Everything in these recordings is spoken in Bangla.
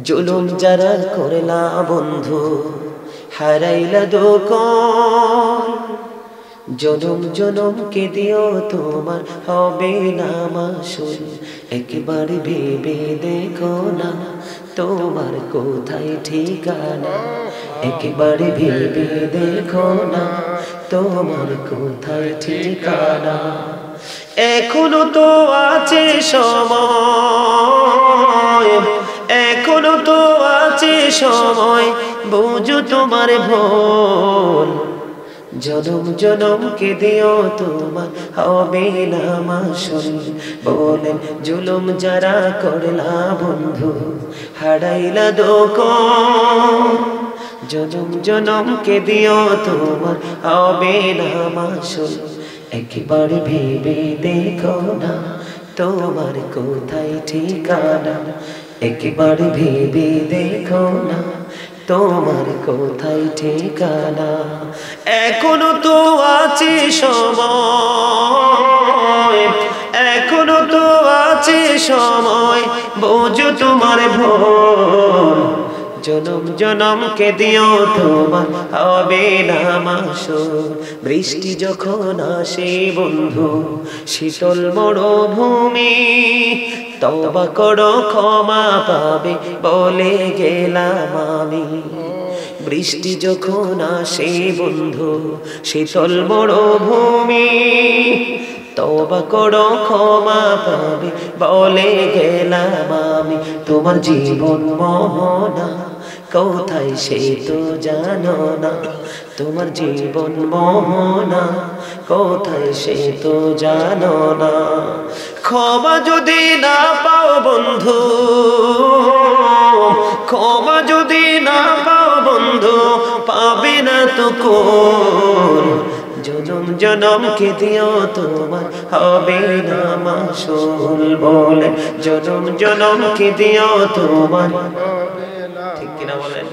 জুলুম যারা করলা বন্ধু হারাইলা দোকন জনম জনম কে দিও তোমার হবে না মাসুল একবার ভেবে দেখো না তোমার কোথায় ঠিকানা একবার ভেবে দেখো না তোমার কোথায় ঠিকানা এখনো তো আছে সময় এখনো তো আছে সময় বুঝো তোমার ভুল জনম জনম কে দিও তোমার হবে না মাসুল বলেন জুলুম যারা করলা বন্ধু হারাইলা দোকন জনম জনম কে দিও তোমার হবে না মাসুল একবার ভেবে দেখো না তোমার কোথায় ঠিকানা একবার ভেবে দেখো না তোমার কোথায় ঠিকানা এখনো তো আছে সময় এখনো তো আছে সময় বুঝো তোমার ভুল জনম জনম কে দিও তোমার হবে না মাসুল বৃষ্টি যখন আসে বন্ধু শীতল মরুভূমি তওবা করো ক্ষমা পাবে বলে গেলাম আমি বৃষ্টি যখন আসে বন্ধু শীতল মরুভূমি তওবা করো ক্ষমা পাবে বলে গেলাম আমি তোমার জীবন মোহনা কোথায় সে তো জানো না তোমার জীবন মোহনা কোথায় সে তো জানো না ক্ষমা যদি না পাও বন্ধু ক্ষমা যদি না পাও বন্ধু পাবে না তো কোন জনম জনম কে দিও তোমার হবে না মাসুল বলে জনম জনম কে দিও তোমার ঠিক কিনা বলেন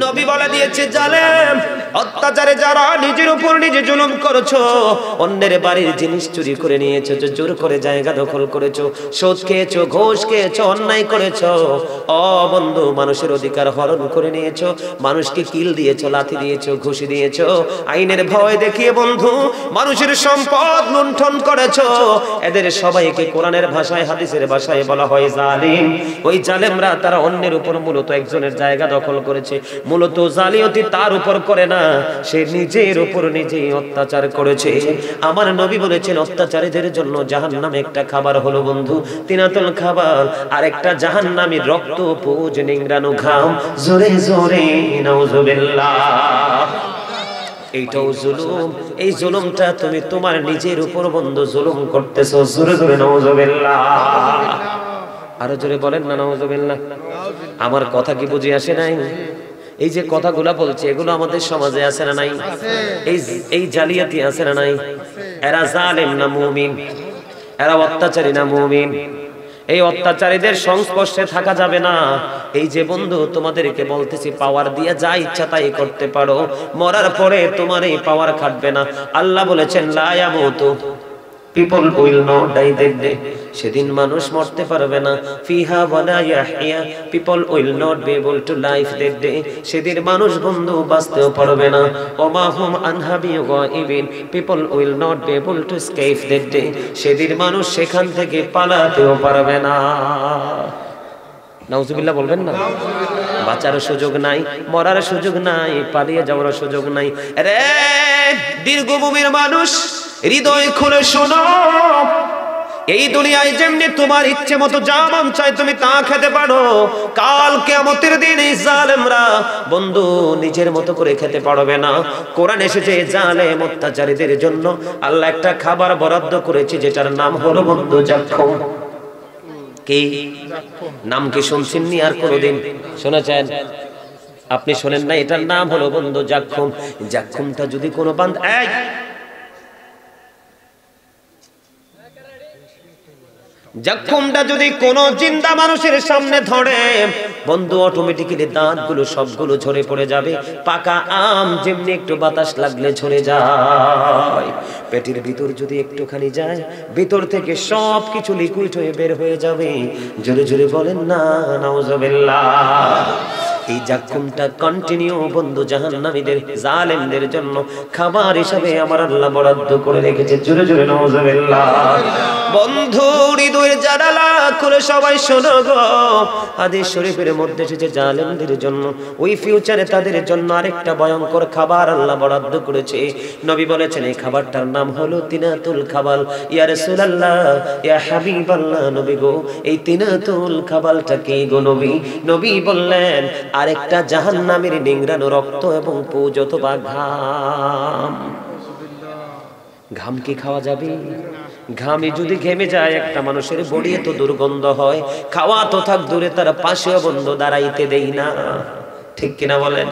নবী বলে দিয়েছে জালেম অত্যাচারে যারা নিজের উপর নিজে জুলুম করেছো অন্যের বাড়ির জিনিস চুরি করে নিয়েছো জোর করে জায়গা দখল করেছো সুদ খেয়েছো ঘুষ খেয়েছো অন্যায় করেছো ও বন্ধু মানুষের অধিকার হরণ করে নিয়েছো মানুষকে কিল দিয়েছো লাথি দিয়েছো ঘুষি দিয়েছো আইনের ভয় দেখিয়ে বন্ধু মানুষের সম্পদ লুণ্ঠন করেছো এদের সবাইকে কোরআনের ভাষায় হাদিসের ভাষায় বলা হয় জালিম ওই জালেমরা তারা অন্যের উপর মূলত একজনের জায়গা দখল করেছে মূলত জালিয়াতি তার উপর করে না সে নিজের উপর নিজেই অত্যাচার করেছে আমার নবী বলেছেন অত্যাচারীদের জন্য জাহান্নামে একটা খাবার হলো বন্ধু তিনাতুল খাবার আর একটা জাহান্নামী রক্ত পুজ নিংড়ানো ঘাম জোরে জোরে নাউজুবিল্লাহ এইটাও জুলুম এই জুলুমটা তুমি তোমার নিজের উপর বন্ধু জুলুম করতেছো জোরে জোরে নাউজুবিল্লাহ আরো জোরে বলেন না নাউজুবিল্লাহ আমার কথা কি বুঝে আসে নাই এই যে কথাগুলা বলছে এগুলো আমাদের সমাজে আছে না নাই এই জালিয়াতি আছে না নাই এরা জালেম না মুমিন এরা অত্যাচারী না মুমিন এই অত্যাচারীদের সংস্পর্শে থাকা যাবে না এই যে বন্ধু তোমাদেরকে বলতেছি পাওয়ার দিয়ে যা ইচ্ছা তাই করতে পারো মরার পরে তোমার এই পাওয়ার খাটবে না আল্লাহ বলেছেন লা ইয়ামুতু people will not die that day সেদিন মানুষ মরতে পারবে না ফিহা ওয়ালা ইয়াহইয়া people will not be able to live that day সেদিন মানুষ বন্ধু বাঁচতেও পারবে না ওমা হুম আনহা বিগাইবিন people will not be able to escape that day সেদিন মানুষ সেখান থেকে পালাতেও পারবে না নাউজুবিল্লাহ বলবেন না বাঁচার সুযোগ নাই মরার সুযোগ নাই পালিয়ে যাওয়ার সুযোগ নাই রে দীর্ঘভূমির মানুষ হৃদয় খুলে শোনো এই দুনিয়ায় যেমনি তোমার ইচ্ছে মতো যা মন চায় তুমি তা খেতে পারো কাল কিয়ামতের দিন এই জালেমরা বন্ধু নিজের মতো করে খেতে পারবে না কোরআন এসেছে জালেম অত্যাচারীদের জন্য আল্লাহ একটা খাবার বরাদ্দ করেছে যেটার নাম হলো বন্ধু জাক্কুম কি নাম কি শুনছেননি আর কোনোদিন শুনেছেন আপনি শোনেন না এটার নাম হলো বন্ধু জাক্কুম জাক্কুমটা যদি কোনো বান্দা জাক্কুমটা যদি কোন জিন্দা মানুষের সামনে ধরে বন্ধু, অটোমেটিক্যালি দাঁতগুলো সবগুলো ঝরে পড়ে যাবে। পাকা আম যেমনি একটু বাতাস লাগলে ঝরে যায়, পেটের ভিতর যদি একটুখানি যায় ভিতর থেকে সব কিছু লিকুইড হয়ে বের হয়ে যাবে। জোরে জোরে বলেন না নাউজুবিল্লাহ। এই জাক্কুমটা কন্টিনিউ বন্ধু জাহান্নামীদের জালেমদের জন্য খাবার হিসাবে আমার আল্লাহ বরাদ্দ করে রেখেছে। জোরে জোরে নাউজুবিল্লাহ। বন্ধু হৃদয়ের জানালা খুলে সবাই শোনো গো, হাদিস শরীফের মধ্যে এসেছে জালেমদের জন্য ওই ফিউচারে তাদের জন্য আরেকটা ভয়ঙ্কর খাবার আল্লাহ বরাদ্দ করেছে। নবী বলেছেন এই খাবারটার নাম হলো তিনাতুল খাবাল। ইয়া রাসূলুল্লাহ, ইয়া হাবিবাল্লাহ, নবী গো এই তিনাতুল খাবালটা কি গো নবী? নবী বললেন আরেকটা জাহান্নামের নিংড়ানো রক্ত এবং পুজ অথবা ঘাম। ঘাম কি খাওয়া যাবে? ঘামে যদি ঘেমে যায় একটা মানুষের বডি তো দুর্গন্ধ হয়, খাওয়া তো থাক দূরে, তার পাশেও বন্ধ দাঁড়াইতে দেই না। ঠিক কিনা বলেন?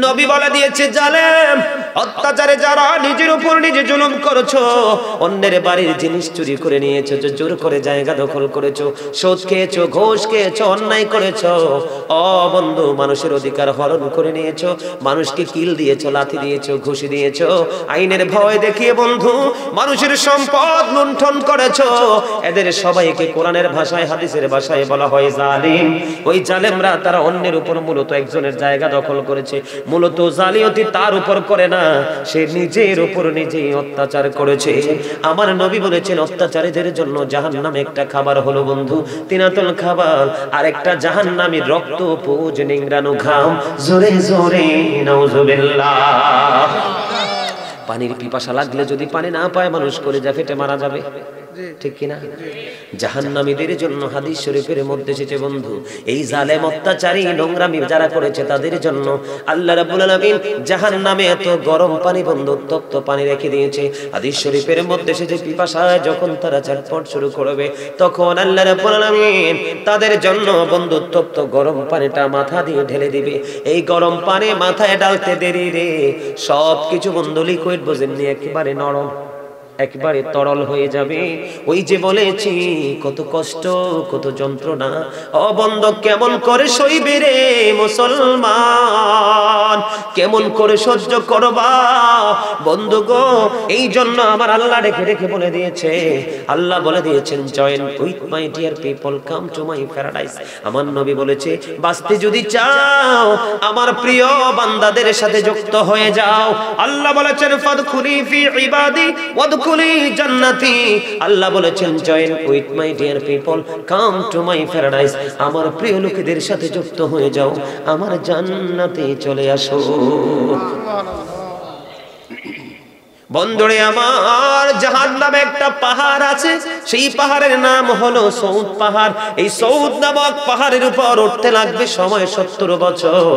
নবী বলে দিয়েছে জালেম অত্যাচারে যারা নিজের উপর নিজে জুলুম করেছো, অন্যের বাড়ির জিনিস চুরি করে নিয়েছো, জোর করে জায়গা দখল করেছো, সুদ খেয়েছো, ঘুষ খেয়েছো, অন্যায় করেছো, বন্ধু মানুষের অধিকার হরণ করে নিয়েছো, মানুষকে কিল দিয়েছো, লাথি দিয়েছো, ঘুষি দিয়েছো, আইনের ভয় দেখিয়ে বন্ধু মানুষের সম্পদ লুণ্ঠন করেছো। এদের সবাইকে কোরআনের ভাষায় হাদিসের ভাষায় বলা হয় জালিম। ওই জালেমরা তারা অন্যের উপর মূলত একজনের জায়গা দখল করেছে, মূলত জালিয়াতি তার উপর করে না, সে নিজের উপর নিজেই অত্যাচার করেছে। আমার নবী বলেছেন অত্যাচারীদের জন্য জাহান্নামে একটা খাবার হলো বন্ধু তিনাতুল খাবার, আর একটা জাহান্নামী রক্ত পুজ নিংড়ানো ঘাম। জোরে জোরে নাউজুবিল্লাহ। পানির পিপাসা লাগলে যদি পানি না পায় মানুষ কলিজা ফেটে মারা যাবে, ঠিক কিনা? জাহান্নামীদের জন্য হাদিস শরীফের মধ্যে এসেছে বন্ধু এই জালেম অত্যাচারী নোংরামি যারা করেছে তাদের জন্য আল্লাহ রাব্বুল আলামিন জাহান্নামে এত গরম পানি বন্ধু তপ্ত পানি রেখে দিয়েছে। হাদিস শরীফের মধ্যে এসেছে পিপাসায় যখন তারা ছটফট শুরু করবে তখন আল্লাহ রাব্বুল আলামিন তাদের জন্য বন্ধু তপ্ত গরম পানিটা মাথা দিয়ে ঢেলে দিবে। এই গরম পানি মাথায় ডালতে দেরি রে সব কিছু বন্ধু লিকুইড বোঝেননি একেবারে নরম একবারে তরল হয়ে যাবে। ওই যে বলেছি কত কষ্ট কত যন্ত্রণা, অবন্ধ কেমন করে সইবে রে মুসলমান, কেমন করে সহ্য করবা বন্ধু গো। এই জন্য আমার আল্লাহ রেখে রেখে বলে দিয়েছে, আল্লাহ বলে দিয়েছেন join with my dear people come to my paradise. আমার নবী বলেছে বাঁচতে যদি চাও আমার প্রিয় বান্দাদের সাথে যুক্ত হয়ে যাও। আল্লাহ বলেছেন ফাদখুলি ফি ইবাদি ওয়াদখুলি জান্নাতি। আল্লাহ বলেছেন join with my dear people come to my paradise, আমার প্রিয় লোকেদের সাথে যুক্ত হয়ে যাও, আমার জান্নাতে চলে আসো। বন্ধুরে আমার জাহান্নামে একটা পাহাড় আছে, সেই পাহাড়ের নাম হলো সৌদ পাহাড়। এই সৌদ নামক পাহাড়ের উপর উঠতে লাগবে সময় 70 বছর,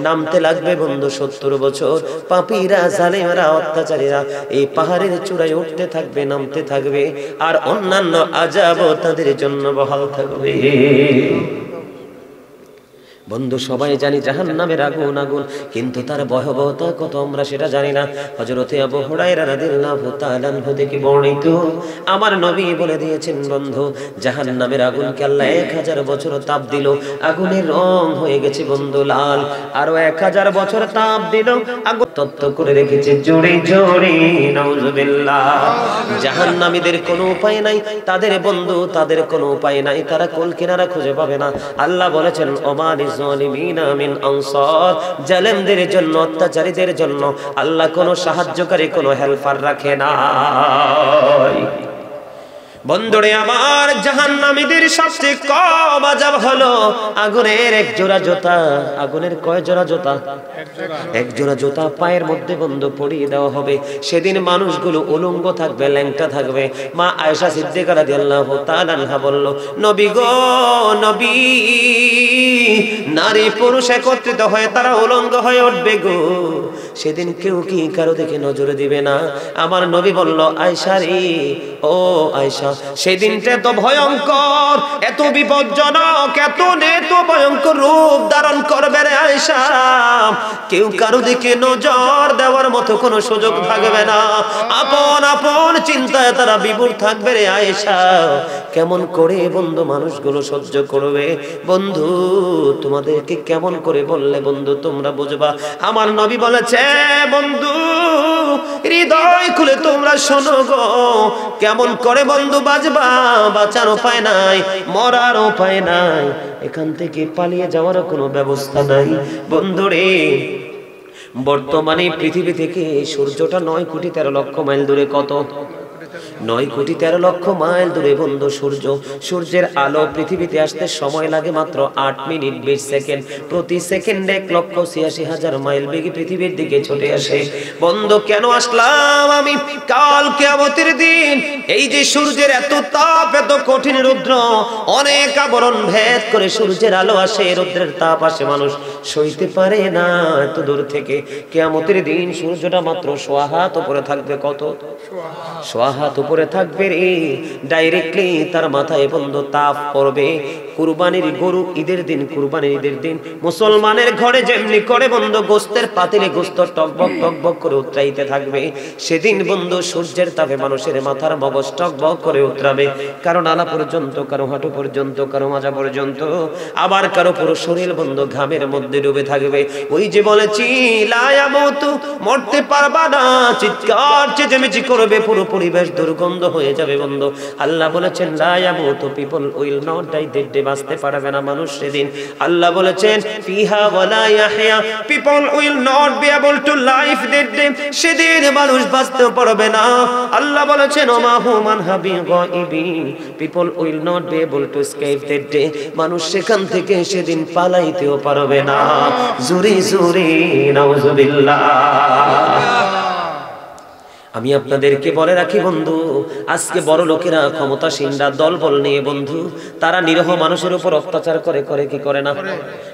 নামতে লাগবে বন্ধু 70 বছর। পাপীরা জালেমরা অত্যাচারীরা এই পাহাড়ের চূড়ায় উঠতে থাকবে নামতে থাকবে, আর অন্যান্য আযাবও তাদের জন্য বহাল থাকবে। বন্ধু সবাই জানি জাহান্নামের আগুন আগুন, কিন্তু তার ভয়াবহতা কত আমরা সেটা জানি না। হযরতে আবু হুরায়রা রাদিয়াল্লাহু তাআলা আনহু থেকে বর্ণিত আমার নবী বলে দিয়েছেন বন্ধু জাহান্নামের আগুনকে আল্লাহ 1000 বছর তাপ দিল, আগুনের রং হয়ে গেছে বন্ধু লাল, আরো 1000 বছর তাপ দিল, আগুন তপ্ত করে রেখেছে জোরে জোরে নাউজুবিল্লাহ। জাহান্নামীদের কোনো উপায় নাই, তাদের বন্ধু তাদের কোনো উপায় নাই, তারা কোল কিনারা খুঁজে পাবে না। আল্লাহ বলেছেন ওমালিস জালিমিনা মিন আনসার, জালেমদের জন্য অত্যাচারীদের জন্য আল্লাহ কোনো সাহায্যকারী কোনো হেল্পার রাখে না। বন্ধুরে আমার জাহান্নামীদের সবচেয়ে কম আযাব হলো আগুনের এক জোড়া জুতা। আগুনের কয় জোড়া জুতা? এক জোড়া জুতা পায়ের মধ্যে বন্ধু পরিয়ে দেওয়া হবে। সেদিন মানুষগুলো উলঙ্গ থাকবে, ল্যাংটা থাকবে। মা আয়েশা সিদ্দিকা রাদিয়াল্লাহু তাআলা আনহা বলল নবী গো নবী, নারী পুরুষ একত্রিত হয়ে তারা উলঙ্গ হয়ে উঠবে গো। সেদিন কেউ কি কারো দিকে নজর দিবে না। আমার নবী বলল, আয়েশা রে, ও আয়েশা, সেদিনটা তো ভয়ঙ্কর, এত বিপজ্জনক, এত ভয়ঙ্কর রূপ ধারণ করবে রে আয়েশা, কেউ কারো দিকে নজর দেওয়ার মতো কোনো সুযোগ থাকবে না। আপন আপন চিন্তায় তারা বিভোর থাকবে রে আয়েশা। কেমন করে বন্ধু মানুষগুলো সহ্য করবে? বন্ধু তোমাদেরকে কেমন করে বললে বন্ধু তোমরা বুঝবা? আমার নবী বলেছে, বন্ধু হৃদয় খুলে তোমরা শোনো গো, কেমন করে বন্ধু বাঁচবা? বাঁচার উপায় নাই, মরার উপায় নাই, এখান থেকে পালিয়ে যাওয়ার কোনো ব্যবস্থা নাই। বন্ধুরে, বর্তমানে পৃথিবী থেকে সূর্যটা 9,13,00,000 মাইল দূরে। কত? 9,13,00,000 মাইল দূরে বন্ধু সূর্য। সূর্যের আলো পৃথিবীতে আসতে সময় লাগে মাত্র 8 মিনিট 20 সেকেন্ড। প্রতি সেকেন্ডে 1,86,000 মাইল বেগে পৃথিবীর দিকে ছুটে আসে। বন্ধু কেন আসলাম আমি? কাল কিয়ামতের দিন এই যে সূর্যের এত তাপ, এত কঠিন রৌদ্র, অনেক আবরণ ভেদ করে সূর্যের আলো আসে, রৌদ্রের তাপ আসে, মানুষ সইতে পারে না এত দূর থেকে। কিয়ামতের দিন সূর্যটা মাত্র সোয়া হাত উপরে থাকবে। কত? সোয়া হাত উপরে থাকবে রে। ডাইরেক্টলি তার মাথায় বন্ধু তাপ পড়বে। কুরবানির গরু ঈদের দিন, কুরবানির ঈদের দিন মুসলমানের ঘরে যেমনি করে বন্ধু গোস্তের পাতিলে গোস্ত টকবক টকবক করে উতরাইতে থাকবে, সেদিন বন্ধু সূর্যের তাপে মানুষের মাথার মগজ টকবক করে উতরাবে। কারো নালা পর্যন্ত, কারো হাঁটু পর্যন্ত, কারো মাজা পর্যন্ত, আবার কারো পুরো শরীর বন্ধু ঘামের মধ্যে ডুবে থাকবে। ওই যে বলেছি লা ইয়ামুতু, মরতে পারবা না, চিৎকার চেঁচামেচি করবে, পুরো পরিবেশ দুর্গন্ধ হয়ে যাবে বন্ধু। আল্লাহ বলেছেন লা ইয়ামুতু, people will not die, dead বাঁচতে পারবে না মানুষ সেদিন। আল্লাহ বলেছেন ফিহা ওয়ালা ইয়াহইয়া, people will not be able to life dead, সেদিন মানুষ বাঁচতে পারবে না। আল্লাহ বলেছেন ওমা হুমান হাবি গায়বি, people will not be able to escape dead, মানুষ সেখান থেকে সেদিন পালাইতেও পারবে না। জোরে জোরে নাউজুবিল্লাহ। আমি আপনাদেরকে বলে রাখি বন্ধু, আজকে বড় লোকেরা, ক্ষমতাসীনরা দলবল নিয়ে বন্ধু তারা নিরীহ মানুষের উপর অত্যাচার করে, করে কি করে না?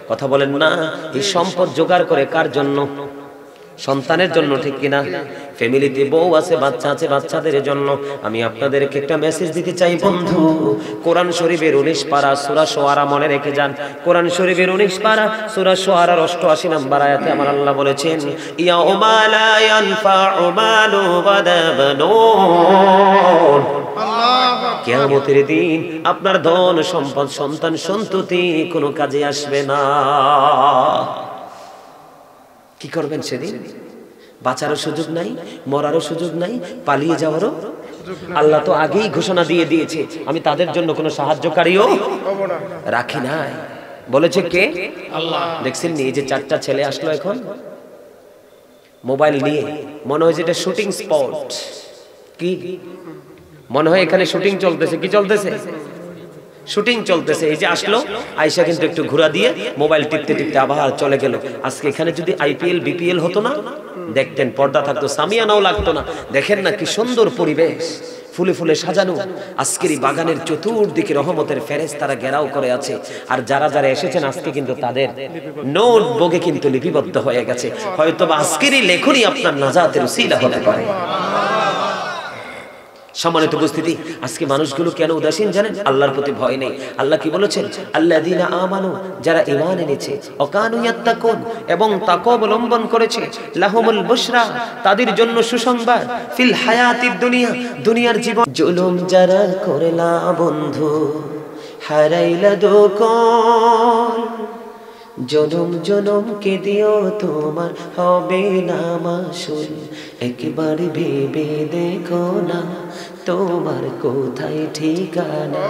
কথা বলেন না? এই সম্পদ জোগাড় করে কার জন্য? সন্তানের জন্য, ঠিক কিনা? ফ্যামিলিতে বউ আছে, বাচ্চা আছে, বাচ্চাদের জন্য। আমি আপনাদেরকে একটা মেসেজ দিতে চাই বন্ধু, কোরআন শরীফের 19 পারা সূরা শুআরা মনে রেখে যান। কোরআন শরীফের 19 পারা সূরা শুআরার 88 নম্বর আয়াতে আমার আল্লাহ বলেছেন ইয়াউমা লা ইয়ানফাউ মালু ওয়ালা বানুন, কিয়ামতের দিন আপনার ধন সম্পদ, সন্তান সন্ততি কোনো কাজে আসবে না। কি করবেন সেদিন? বাঁচারও সুযোগ নাই, মরারও সুযোগ নাই, পালিয়ে যাওয়ারও। আল্লাহ তো আগেই ঘোষণা দিয়ে দিয়েছে আমি তাদের জন্য কোনো সাহায্যকারীও রাখি নাই। বলেছে কে? আল্লাহ। দেখছেন এই যে 4টা ছেলে আসলো এখন মোবাইল নিয়ে, মনে হয় যেটা শুটিং স্পট। কি মনে হয় এখানে শুটিং চলতেছে? কি চলতেছে? শুটিং চলতেছে। এই যে আসলো, আয়েশা কিন্তু একটু ঘোরা দিয়ে মোবাইল টিপতে টিপতে আবার চলে গেল। আজকে এখানে যদি আইপিএল বিপিএল হতো না, দেখতেন পর্দা থাকতো, সামিয়ানাও লাগতো না। দেখেন না কি সুন্দর পরিবেশ, ফুলে ফুলে সাজানো। আজকের এই বাগানের চতুর্দিকে রহমতের ফেরেশতারা ঘেরাও করে আছে। আর যারা যারা এসেছেন আজকে কিন্তু তাদের নোটবুকে কিন্তু লিপিবদ্ধ হয়ে গেছে। হয়তো বা আজকের এই লেখনী আপনার নাজাতের উসিলা হতে পারে। সম্মানিত উপস্থিতি, আজকে মানুষগুলো কেন উদাসীন জানেন? আল্লাহর প্রতি ভয় নেই। আল্লাহ কি বলেছেন? আল্লাযীনা আমানু, যারা ঈমান এনেছে, ওয়াকানু ইয়াত্তাকুন, এবং তাকওয়া অবলম্বন করেছে, লাহুমুল বুশরা, তাদের জন্য সুসংবাদ, ফিল হায়াতিদ দুনিয়া, দুনিয়ার জীবন। জুলুম যারা করলা বন্ধু, হারাইলা দোকন, জনম জনম কে দিও তোমার হবে না মাসুল, একবার ভেবে দেখো না তোমার কোথায় ঠিকানা,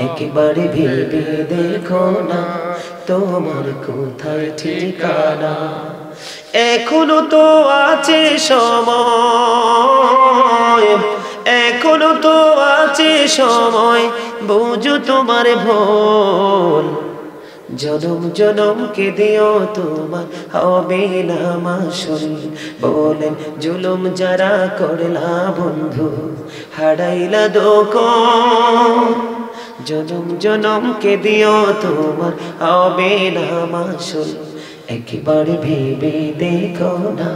একবার ভেবে দেখো না তোমার কোথায় ঠিকানা। এখনো তো আছে সময়, এখনো তো আছে সময়, বুঝো তোমার ভুল, জনম জনম কে দিও তোমার হবে না মাসুল। বলেন জুলুম যারা করলা বন্ধু, হারাইলা দোকন, জনম জনম কে দিও তোমার হবে না মাসুল, একবার ভেবে দেখো না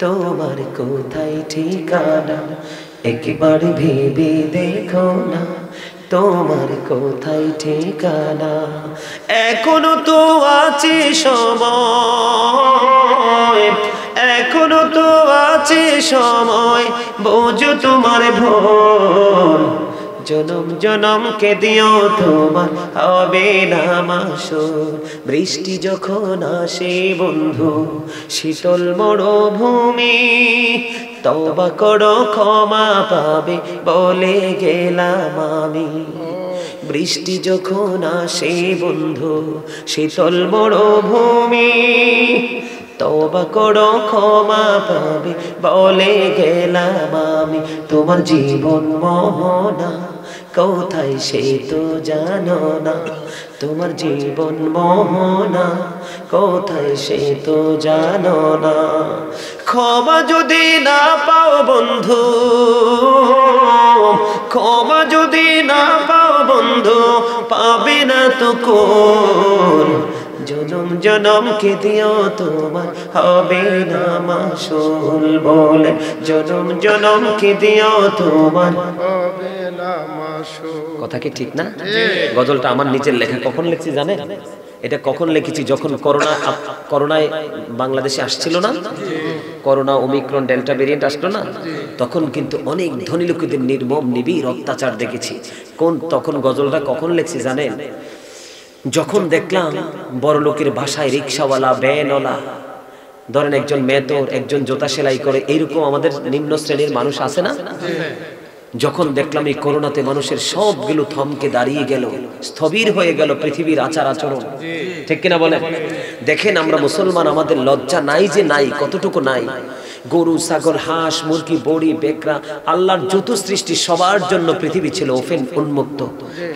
তোমার কোথায় ঠিকানা, একবার ভেবে দেখো না তোমার কোথায় ঠিকানা। এখনো তো আছে সময়, এখনো তো আছে সময়, বোঝো তোমার ভুল। জনম জনমকে দিও তোমার হবে না মাসুল। বৃষ্টি যখন আসে বন্ধু শীতল মরুভূমি, তওবা করো ক্ষমা পাবে বলে গেলাম আমি। বৃষ্টি যখন আসে বন্ধু শীতল মরুভূমি, তওবা করো ক্ষমা পাবে বলে গেলাম আমি। তোমার জীবন মোহনা কোথায় সে তো জানো না, তোমার জীবন মোহনা কোথায় সে তো জানো না। ক্ষমা যদি না পাও বন্ধু, ক্ষমা যদি না পাও বন্ধু, পাবে না তো কোন। জনম জনমকে দিও তোমার হবে না মাসুল। বলে জনম জনমকে দিও তোমার হবে না মাসুল। কথা কি ঠিক না? গজলটা আমার নিজের লেখা। কখন লিখছি জানেন? এটা কখন লিখেছি? যখন করোনায় বাংলাদেশে আসছিল না, করোনা ওমিক্রন ডেল্টা ভেরিয়েন্ট আসলো না, তখন কিন্তু অনেক ধনী লোকেদের নির্মম নিবিড় অত্যাচার দেখেছি। তখন গজলটা কখন লিখছি জানেন? যখন দেখলাম বড় লোকের বাসায় রিক্সাওয়ালা, ভ্যানওয়ালা, ধরেন একজন মেতর, একজন জুতা সেলাই করে, এইরকম আমাদের নিম্ন শ্রেণীর মানুষ আছে না? যখন দেখলাম এই করোনাতে মানুষের সবগুলো থমকে দাঁড়িয়ে গেল, স্থবির হয়ে গেল পৃথিবীর আচার আচরণ, ঠিক কিনা বলেন? দেখেন আমরা মুসলমান, আমাদের লজ্জা নাই যে নাই, কতটুকু নাই। গরু, ছাগল, হাঁস, মুরগি, বড়ি, বেকরা, আল্লাহর যত সৃষ্টি সবার জন্য পৃথিবী ছিল ওপেন, উন্মুক্ত,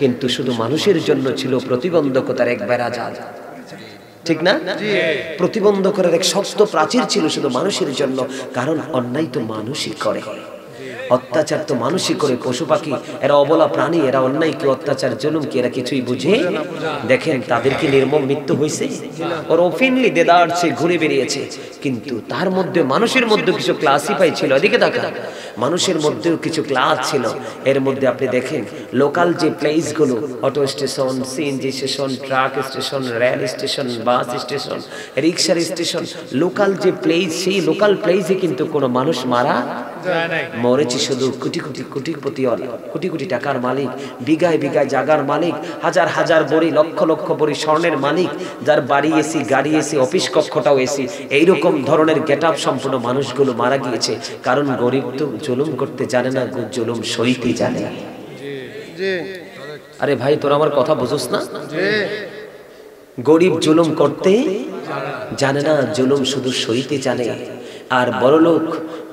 কিন্তু শুধু মানুষের জন্য ছিল প্রতিবন্ধকতার এক বেড়াজাল, ঠিক না? প্রতিবন্ধকতার এক শক্ত প্রাচীর ছিল শুধু মানুষের জন্য। কারণ অন্যায় তো মানুষই করে, অত্যাচার তো মানুষই করে। পশু পাখি এরা অবলা প্রাণী, এরা অন্যায় কি অত্যাচার জুলুম কি এরা কিছুই বুঝে? দেখেন তাদেরকে নির্মম মৃত্যু হয়েছে, ওর ওপেনলি দেদারছে ঘুরে বেরিয়েছে। কিন্তু তার মধ্যে মানুষের মধ্যে কিছু ক্লাসিফাই ছিল, এদিকে দেখা, মানুষের মধ্যেও কিছু ক্লাস ছিল। এর মধ্যে আপনি দেখেন লোকাল যে প্লেসগুলো, auto station, CNG station, truck station, rail station, bus station, রিক্সার স্টেশন, লোকাল যে প্লেস, সেই লোকাল প্লেসে কিন্তু কোনো মানুষ মারা মরেছে শুধু কোটি কোটি কোটিপতিওয়ালা, কোটি কোটি টাকার মালিক, বিঘায় বিঘায় জায়গার মালিক, হাজার হাজার বড়ি, লক্ষ লক্ষ বড়ি স্বর্ণের মালিক, যার বাড়ি এসি, গাড়ি এসি, অফিস কক্ষটাও এসি, এইরকম ধরনের গেট আপ সম্পূর্ণ মানুষগুলো মারা গিয়েছে। কারণ গরিব তো জুলুম করতে জানে না, জুলুম সইতে জানে। আরে ভাই তোর আমার কথা বুঝোস না? গরিব জুলুম করতে জানে না, জুলুম শুধু সইতে জানে। আর বড়লোক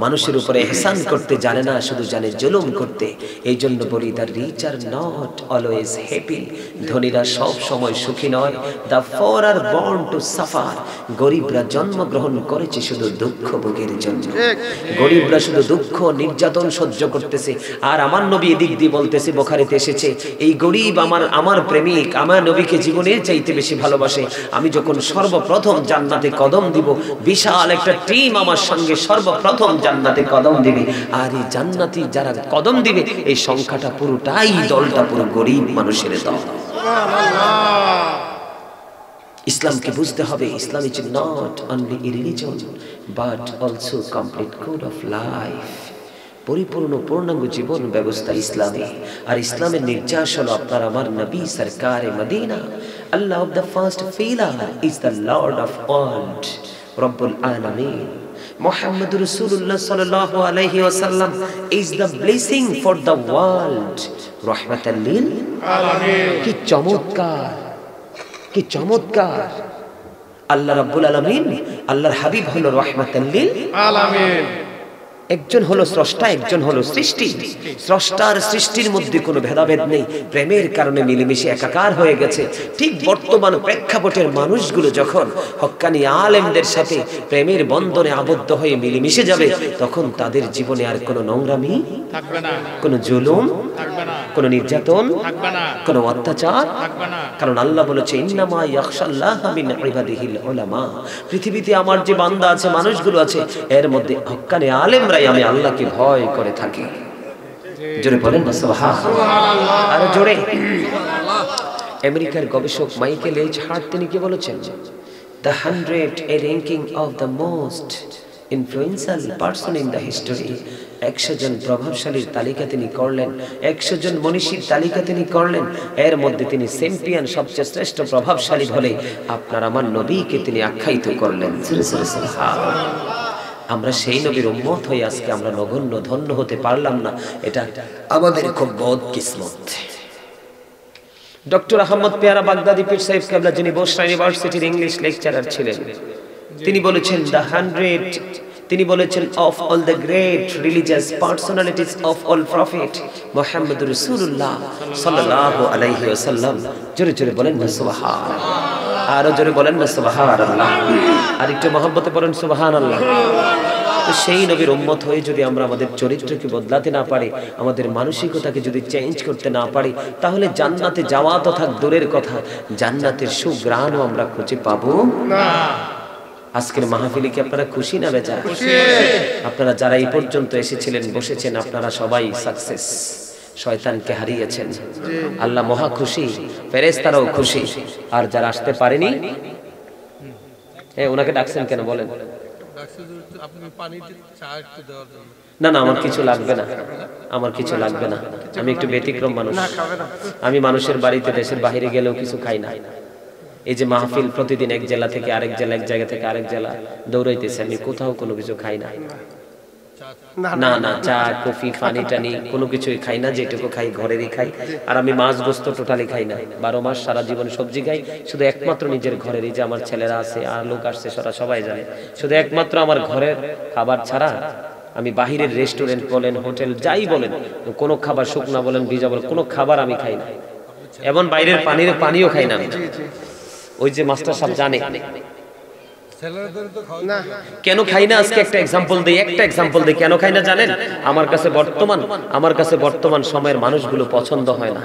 মানুষের উপরে ইহসান করতে জানে না, শুধু জানে জুলুম করতে। এই জন্য বলি the rich are not always happy, ধনীরা সব সময় সুখী নয়। The poor are born to suffer, গরিবরা জন্মগ্রহণ করেছে শুধু দুঃখ ভোগের জন্য। গরিবরা শুধু দুঃখ নির্যাতন সহ্য করতেছে। আর আমার নবী এদিক দিয়ে বলতেছে, বুখারীতে এসেছে, এই গরিব আমার প্রেমিক, আমার নবীকে জীবনের চাইতে বেশি ভালোবাসে। আমি যখন সর্বপ্রথম জান্নাতে কদম দিব, বিশাল একটা টিম আমার সঙ্গে সর্বপ্রথম জান্নাতে কদম দিবে। আর এই জান্নাতি যারা কদম দিবে, এই সংখ্যাটা পুরোটাই, দলটা পুরো গরিব মানুষের দল। ইসলামকে বুঝতে হবে, Islam is not only a religion but also complete code of life. পরিপূর্ণ পূর্ণাঙ্গ জীবন ব্যবস্থা ইসলামে। আর ইসলামের নির্যাস হলো আপনার আমার নবী সরকারে মদিনা। আল্লাহ of the first pillar is the lord of world, রব্বুল আলামিন। Muhammad Rasulullah sallallahu alaihi wasallam is the blessing for the world, rahmatan lil alamin. কি চমৎকার, কি চমৎকার! আল্লাহ রাব্বুল আলামিন, আল্লাহর হাবিব হলো রাহমাতাল লিল আলামিন। একজন হলো স্রষ্টা, একজন হলো সৃষ্টি। স্রষ্টার সৃষ্টির মধ্যে কোনো ভেদাভেদ নেই, প্রেমের কারণে মিলেমিশে একাকার হয়ে গেছে। ঠিক বর্তমান প্রেক্ষাপটের মানুষগুলো যখন হক্কানি আলেমদের সাথে প্রেমের বন্ধনে আবদ্ধ হয়ে মিলেমিশে যাবে, তখন তাদের জীবনে আর কোনো নোংরামি থাকবে না, কোনো জুলুম থাকবে না, কোনো নির্যাতন, কোনো অত্যাচার, কারণ আল্লাহ বলেছে ইন্নামা ইয়াখশাল্লাহা মিন ইবাদিহিল উলামা। পৃথিবীতে আমার যে বান্দা আছে, মানুষগুলো আছে, এর মধ্যে হক্কানে আলেমরাই আমি আল্লাহকে ভয় করে থাকি। জোরে বলেন না সুবহানাল্লাহ। আর জোরে। আমেরিকার গবেষক মাইকেল এইচ হার্ট তিনি কি বলেছেন? The 100 a ranking of the most influential person in the history. 100 জন প্রভাবশালীর তালিকা তিনি করলেন, 100 জন মনীষীর তালিকা তিনি করলেন, এর মধ্যে তিনি চ্যাম্পিয়ন, সবচেয়ে শ্রেষ্ঠ প্রভাবশালী বলে আপনার আমার নবীকে তিনি আখ্যায়িত করলেন। আমরা সেই নবীর উম্মত হয়ে আজকে আমরা নগণ্য ধন্য হতে পারলাম না, এটা আমাদের খুব বদকিসমত। ডক্টর আহমদ পেয়ারা বাগদাদি পীর সাহেব কেবলা, যিনি বসরা ইউনিভার্সিটির ইংলিশ লেকচারার ছিলেন, তিনি বলেছেন তিনি বলেছেন of all the great religious personalities of all prophet মুহাম্মদুর রাসূলুল্লাহ সাল্লাল্লাহু আলাইহি ওয়াসাল্লাম। জোরে জোরে বলেন না সুবহানাল্লাহ। আরো জোরে বলেন না সুবহানাল্লাহ। আর একটু মহব্বতে বলেন সুবহানাল্লাহ। সেই নবীর উম্মত হয়ে যদি আমরা আমাদের চরিত্রকে বদলাতে না পারি, আমাদের মানসিকতাকে যদি চেঞ্জ করতে না পারি, তাহলে জান্নাতে যাওয়া তো থাক দূরের কথা, জান্নাতের সুঘ্রাণও আমরা খুঁজে পাবো না। আজকের মাহফিলে কি আপনারা খুশি না বেজার? আপনারা যারা এই পর্যন্ত এসেছিলেন, বসেছেন, আপনারা সবাই সাকসেস। শয়তানকে হারিয়েছেন, আল্লাহ মহা খুশি, ফেরেশতারাও খুশি। আর যারা আসতে পারেনি, ওনাকে ডাকছেন কেন বলেন? না না, আমার কিছু লাগবে না, আমার কিছু লাগবে না। আমি একটু ব্যতিক্রম মানুষ। আমি মানুষের বাড়িতে, দেশের বাইরে গেলেও কিছু খাই না। এই যে মাহফিল প্রতিদিন এক জেলা থেকে আরেক জেলা, এক জায়গা থেকে আরেক জেলা দৌড়াইতেছে, আমি কোথাও কোনো কিছু খাই না। না না, চা কফি পানি টানি কোনো কিছুই খাই না, যেটুকু খাই ঘরেরই খাই। আর আমি মাছ গোস্ত টোটালি খাই না, 12 মাস সারা জীবন সবজি খাই, শুধু একমাত্র নিজের ঘরের। এই যে আমার ছেলেরা আছে আর লোক আসছে, সবাই জানে, শুধু একমাত্র আমার ঘরের খাবার ছাড়া আমি বাহিরের রেস্টুরেন্ট বলেন, হোটেল যাই বলেন, কোনো খাবার শুকনা বলেন, ভিজা বলেন, কোনো খাবার আমি খাই না। এমন বাইরের পানিও খাই না। ওই যে মাস্টার সাহেব জানে কেন খাই না, আজকে একটা এক্সাম্পল দেই, কেন খাই না জানেন? আমার কাছে বর্তমান সময়ের মানুষগুলো পছন্দ হয় না,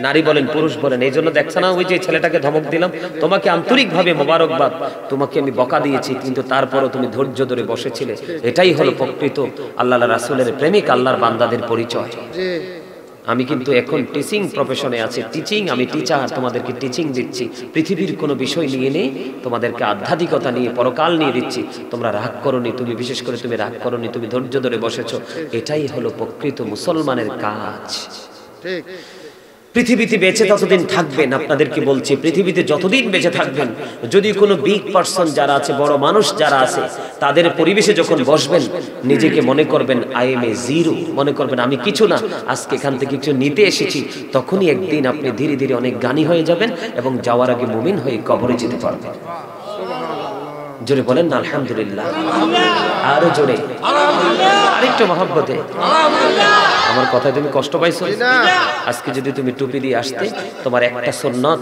নারী বলেন পুরুষ বলেন। এই জন্য দেখছ না, ওই যে ছেলেটাকে ধমক দিলাম, তোমাকে আন্তরিকভাবে মোবারকবাদ, তোমাকে আমি বকা দিয়েছি, কিন্তু তারপরও তুমি ধৈর্য ধরে বসেছিলে। এটাই হলো প্রকৃত আল্লাহর রাসূলের প্রেমিক, আল্লাহর বান্দাদের পরিচয়। আমি কিন্তু এখন টিচিং প্রফেশনে আছি, আমি টিচার, তোমাদেরকে টিচিং দিচ্ছি। পৃথিবীর কোনো বিষয় নিয়ে নেই, তোমাদেরকে আধ্যাত্মিকতা নিয়ে, পরকাল নিয়ে দিচ্ছি। তোমরা রাগ করোনি, তুমি বিশেষ করে তুমি রাগ করোনি, তুমি ধৈর্য ধরে বসেছো। এটাই হলো প্রকৃত মুসলমানের কাজ। ঠিক। পৃথিবীতে বেঁচে ততদিন থাকবেন, আপনাদেরকে বলছি, পৃথিবীতে যতদিন বেঁচে থাকবেন, যদি কোনো বিগ পারসন যারা আছে, বড় মানুষ যারা আছে, তাদের পরিবেশে যখন বসবেন, নিজেকে মনে করবেন আই এম এ জিরো, মনে করবেন আমি কিছু না, আজকে এখান থেকে কিছু নিতে এসেছি। তখনই একদিন আপনি ধীরে ধীরে অনেক জ্ঞানী হয়ে যাবেন এবং যাওয়ার আগে মুমিন হয়ে কবরে যেতে পারবেন। জোরে বলেন না আলহামদুলিল্লাহ। আরো জোরে আরেকটু মহব্বতে। আমার কথায় তুমি কষ্ট পাইছো? আজকে যদি তুমি টুপি দিয়ে আসতে, তোমার একটা সুন্নাত